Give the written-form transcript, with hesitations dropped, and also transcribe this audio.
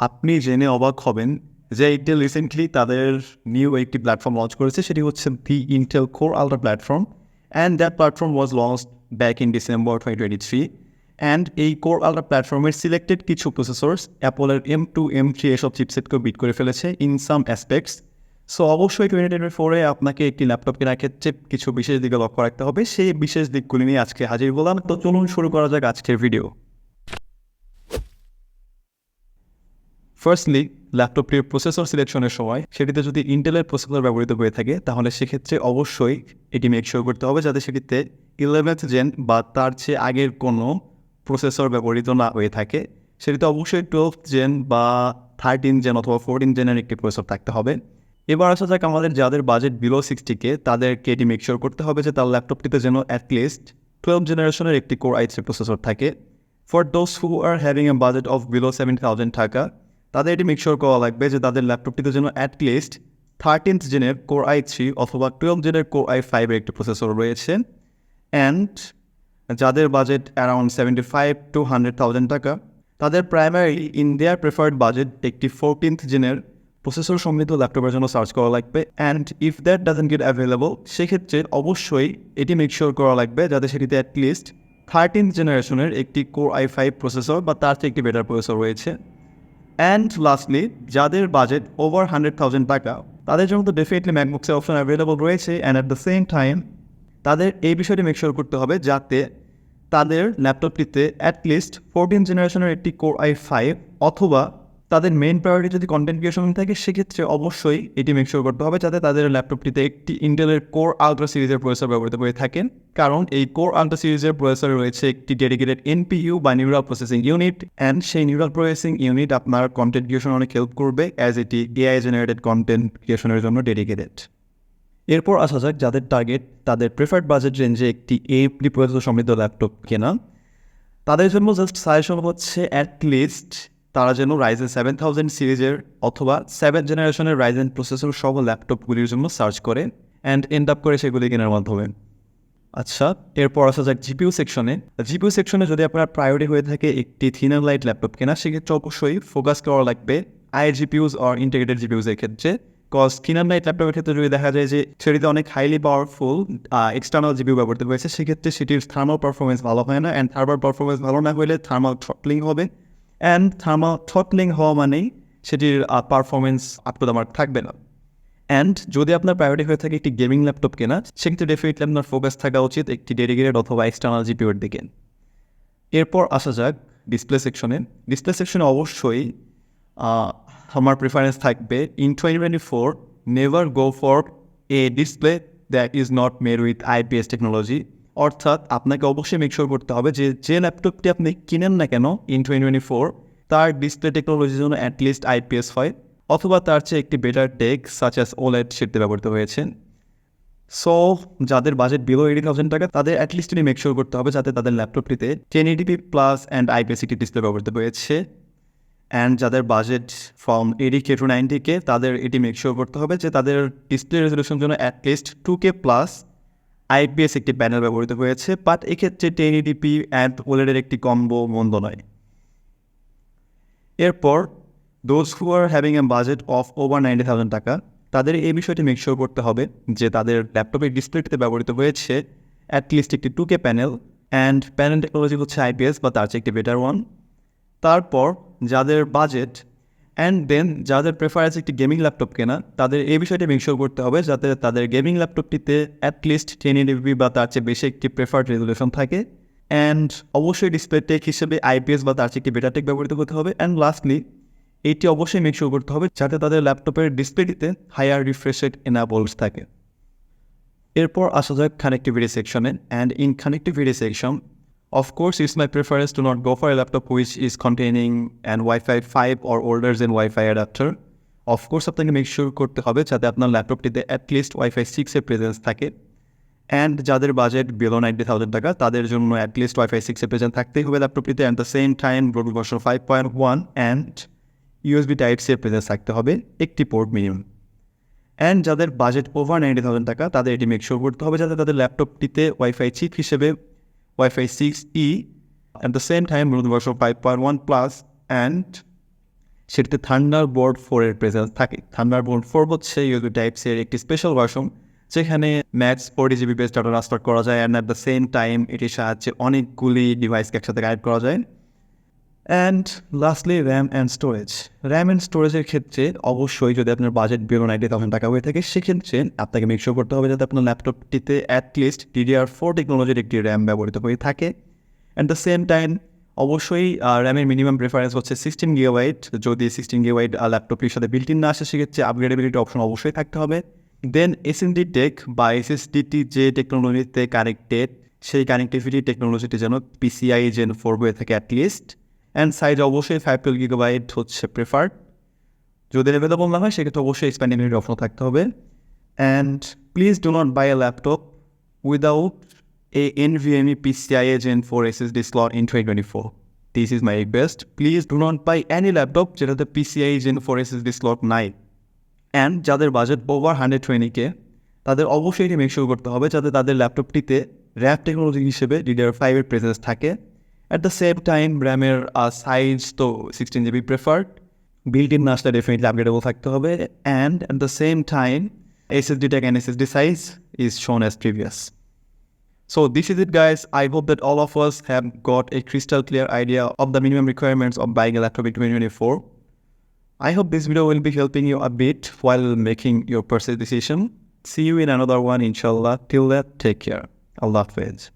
আপনি জেনে অবাক হবেন যে ইন্টেল রিসেন্টলি তাদের নিউ একটি প্ল্যাটফর্ম লঞ্চ করেছে, সেটি হচ্ছে the Intel core ultra platform, and that platform was launched back in December 2023। And এই কোর আলট্রা প্ল্যাটফর্মের সিলেক্টেড কিছু প্রসেসর্স অ্যাপলের M2 M3 এসব চিপসেটকেও বিট করে ফেলেছে ইন সাম অ্যাসপেক্টস। সো অবশ্যই 2024-এ আপনাকে একটি ল্যাপটপ কেনার ক্ষেত্রে কিছু বিশেষ দিকে লক্ষ্য রাখতে হবে। সেই বিশেষ দিকগুলি নিয়ে আজকে হাজির হলাম। তো চলুন শুরু করা যাক আজকের ভিডিও। ফার্স্টলি, ল্যাপটপটির প্রসেসর সিলেকশনের সময় সেটিতে যদি ইন্টেলের প্রসেসর ব্যবহৃত হয়ে থাকে তাহলে সেক্ষেত্রে অবশ্যই এটি মেক শিওর করতে হবে যাতে সেটিতে 11th জেন বা তার চেয়ে আগের কোনো প্রসেসর ব্যবহৃত না হয়ে থাকে। সেটিতে অবশ্যই 12th জেন বা 13 জেন অথবা 14 জেনের একটি প্রসেসর থাকতে হবে। এবার আসা যাক আমাদের যাদের বাজেট বিলো 60K, তাদেরকে এটি মেক শিওর করতে হবে যে তার ল্যাপটপটিতে যেন অ্যাটলিস্ট 12 জেনারেশনের একটি কোর i3 প্রসেসর থাকে। For those who are having a budget of below 70,000 টাকা, তাদের এটি মেক শিওর করা লাগবে যে তাদের ল্যাপটপটিতে যেন অ্যাটলিস্ট 13th জেনের কোর i3 অথবা 12 জেনের কোর i5 এর একটি প্রসেসর রয়েছে। অ্যান্ড যাদের বাজেট অ্যারাউন্ড 75 to 100,000 টাকা, তাদের primary in their preferred budget একটি 14th জেনের প্রসেসর সমৃদ্ধ ল্যাপটপের জন্য সার্চ করা লাগবে। And if that doesn't gate available, সেক্ষেত্রে অবশ্যই এটি মেক শিওর করা লাগবে যাতে সেটিতে অ্যাটলিস্ট 13th জেনারেশনের একটি কোর i5 প্রসেসর বা তার চেয়ে একটি বেটার প্রসেসর রয়েছে। অ্যান্ড লাস্টলি, যাদের বাজেট ওভার 100,000 টাকা, তাদের জন্য তো ডেফিনেটলি ম্যাকবুকসের অপশন অ্যাভেলেবল রয়েছে। And at the same time তাদের এই বিষয়টি মেক শিওর করতে হবে যাতে তাদের ল্যাপটপটিতে অ্যাটলিস্ট 14 জেনারেশনের একটি কোর i5 অথবা তাদের মেইন প্রায়োরিটি যদি কন্টেন্ট ক্রিয়েশন থাকে, সেক্ষেত্রে অবশ্যই এটি মেক শিওর করতে হবে যাতে তাদের ল্যাপটপটিতে একটি ইন্টেলের কোর আলট্রা সিরিজের প্রসেসর ব্যবহৃত হয়ে থাকেন। কারণ এই কোর আলট্রা সিরিজের প্রসেসরে রয়েছে একটি ডেডিকেটেড NPU বা নিউরাল প্রসেসিং ইউনিট, অ্যান্ড সেই নিউরাল প্রসেসিং ইউনিট আপনার কন্টেন্ট ক্রিয়েশন অনেক হেল্প করবে অ্যাজ এটি AI জেনারেটেড কন্টেন্ট ক্রিয়েশনের জন্য ডেডিকেটেড। এরপর আসা যাক যাদের টার্গেট তাদের প্রেফার্ড বাজেট রেঞ্জে একটি AMD প্রসেসর সমৃদ্ধ ল্যাপটপ কেনা, তাদের জন্য জাস্ট সাজেশন হচ্ছে অ্যাটলিস্ট তারা যেন রাইজেন 7000 সিরিজের অথবা 7th জেনারেশনের রাইজেন প্রসেসর সহ ল্যাপটপগুলির জন্য সার্চ করে অ্যান্ড এন্ড আপ করে সেগুলি কেনার মাধ্যমে। আচ্ছা, এরপর আসা যাক জিপিইউ সেকশনে। জিপিইউ সেকশনে যদি আপনার প্রায়োরিটি হয়ে থাকে একটি থিন অ্যান্ড লাইট ল্যাপটপ কেনা, সেক্ষেত্রে অবশ্যই ফোকাস করা লাগবে iGPUs অর ইন্টিগ্রেটেড জিপিইউস এর ক্ষেত্রে। কজ থিন অ্যান্ড লাইট ল্যাপটপের ক্ষেত্রে যদি দেখা যায় যে সেটিতে অনেক হাইলি পাওয়ারফুল এক্সটার্নাল জিপিইউ ব্যবহৃত হয়েছে, সেক্ষেত্রে সেটির থার্মাল পারফরমেন্স ভালো হয় না। অ্যান্ড থার্মাল পারফরমেন্স ভালো না হলে থার্মাল থ্রটলিং হবে, অ্যান্ড থার্মাল থ্রটলিং হওয়া মানেই সেটির performance up to the mark থাকবে না। অ্যান্ড যদি আপনার প্রায়োরিটি হয়ে থাকে একটি গেমিং ল্যাপটপ কেনা, সেক্ষেত্রে ডেফিনেটলি আপনার ফোকাস থাকা উচিত একটি ডেডিকেটেড অথবা এক্সটার্নাল জিপিইউর দিকে। এরপর আসা যাক ডিসপ্লে সেকশনে। ডিসপ্লে সেকশনে অবশ্যই আমার প্রেফারেন্স থাকবে in 2024 never go for a display that is not made with IPS technology. অর্থাৎ আপনাকে অবশ্যই মেক শিওর করতে হবে যে ল্যাপটপটি আপনি কিনেন না কেন ইন 2024, তার ডিসপ্লে টেকনোলজির জন্য অ্যাটলিস্ট IPS হয় অথবা তার চেয়ে একটি better tech such as OLED সেটিতে ব্যবহৃত হয়েছে। সো যাদের বাজেট বিলো 80,000 টাকা, তাদের অ্যাটলিস্ট এটি মেক শিওর করতে হবে যাতে তাদের ল্যাপটপটিতে 1080p প্লাস অ্যান্ড IPS একটি ডিসপ্লে ব্যবহৃত হয়েছে। অ্যান্ড যাদের budget from 80K to 90K, তাদের এটি মেক শিওর করতে হবে যে তাদের ডিসপ্লে রেজলিউশনের জন্য অ্যাটলিস্ট 2K প্লাস IPS একটি প্যানেল ব্যবহৃত হয়েছে। বাট এক্ষেত্রে 1080p অ্যান্ড OLED এর একটি কম্বো মন্দ নয়। এরপর those who are having a budget of over 90,000 টাকা, তাদের এই বিষয়টি মেক শিওর করতে হবে যে তাদের ল্যাপটপের ডিসপ্লেটিতে ব্যবহৃত হয়েছে অ্যাটলিস্ট একটি 2K panel, and panel technology হচ্ছে IPS বা তার চেয়ে একটি বেটার ওয়ান। তারপর যাদের বাজেট অ্যান্ড দেন যাদের প্রেফারেন্স একটি গেমিং ল্যাপটপ কেনা, তাদের এই বিষয়টি মেক শিওর করতে হবে যাতে তাদের গেমিং ল্যাপটপটিতে অ্যাটলিস্ট 1080p বা তার চেয়ে বেশি একটি প্রেফার্ড রেজলিউশন থাকে। অ্যান্ড অবশ্যই ডিসপ্লে টেক হিসেবে IPS বা তার চেয়ে একটি বেটার টেক ব্যবহৃত হতে হবে। অ্যান্ড লাস্টলি, এইটি অবশ্যই মেক শিওর করতে হবে যাতে তাদের ল্যাপটপের ডিসপ্লেটিতে হায়ার রিফ্রেশ রেট এনাবলস থাকে। এরপর আসা যাক কানেক্টিভিটি সেকশনে। And in connectivity section, of course, it's my preference to not go for a laptop which is containing an Wi-Fi 5 or older than Wi-Fi adapter. Of course, আপনাকে make sure করতে হবে যাতে আপনার ল্যাপটপটিতে অ্যাটলিস্ট Wi-Fi 6 এর presence থাকে। And যাদের budget below 90,000 টাকা, তাদের জন্য অ্যাটলিস্ট Wi-Fi 6 এর প্রেজেন্স থাকতেই হবে ল্যাপটপটিতে। And the same time Bluetooth version 5.1 and USB Type-C এর প্রেজেন্স থাকতে হবে একটি পোর্ট মিনিমাম। অ্যান্ড যাদের বাজেট ওভার 90,000 টাকা, তাদের এটি মেক শিওর করতে হবে যাতে তাদের ল্যাপটপটিতে Wi-Fi চিপ হিসেবে Wi-Fi 6E, at the same time Bluetooth version 5.1 plus and সেটাতে থান্ডারবোল্ট 4 এর প্রেজেন্স থাকে। থান্ডারবোল্ট 4 হচ্ছে ইউএসবি টাইপসের একটি স্পেশাল ভার্সন, যেখানে max 40 GB base data transfer করা যায়, and at the same time এটির সাহায্যে অনেকগুলি ডিভাইসকে একসাথে কানেক্ট করা যায়। And lastly RAM and storage. RAM and স্টোরেজের ক্ষেত্রে অবশ্যই যদি আপনার বাজেট বিলো 90,000 টাকা হয়ে থাকে, সেক্ষেত্রে আপনাকে মেক শিওর করতে হবে যাতে আপনার ল্যাপটপটিতে অ্যাটলিস্ট DDR4 টেকনোলজির একটি র্যাম ব্যবহৃত হয়ে থাকে। অ্যাট দ্য সেম টাইম অবশ্যই র্যামের মিনিমাম প্রেফারেন্স হচ্ছে 16 GB। যদি 16 GB ল্যাপটপটির সাথে বিল্ট ইন না আসে, সেক্ষেত্রে আপগ্রেডেবিলিটি অপশন অবশ্যই থাকতে হবে। দেন SSD টেক বা SSDটি যে টেকনোলজিতে কানেক্টেড, সেই কানেক্টিভিটি টেকনোলজিটি যেন PCI Gen 4 হয়ে থাকে অ্যাটলিস্ট। অ্যান্ড সাইজ অবশ্যই 512 GB হচ্ছে প্রেফার্ড। যদি অ্যাভেলেবল না হয়, সেক্ষেত্রে অবশ্যই এক্সপ্যান্ডেবিলিটি অপশন থাকতে হবে। And please do not buy a laptop without a NVMe PCI Gen 4 SSD slot in 2024. This is my request. Please do not buy any laptop যেটাতে PCI Gen 4 SSD slot নাই। And যাদের budget over 120K, তাদের অবশ্যই এটি make sure করতে হবে যাতে তাদের ল্যাপটপটিতে র্যাম টেকনোলজি হিসেবে DDR5 এর প্রেজেন্স থাকে। অ্যাট দ্য সেম টাইম র্যামের সাইজ তো 16 GB প্রেফার্ড, বিল্ট ইন না আসলে ডেফিনেটলি আপগ্রেডেবল থাকতে হবে। And at the same time SSD tag and SSD size is shown as previous. So this is it, guys. I hope that all of us have got a crystal clear idea of the minimum requirements of buying a laptop in 2024. I hope this video will be helping you a bit while making your purchase decision. See you in another one, inshallah. Till that, take care. Allah Hafiz.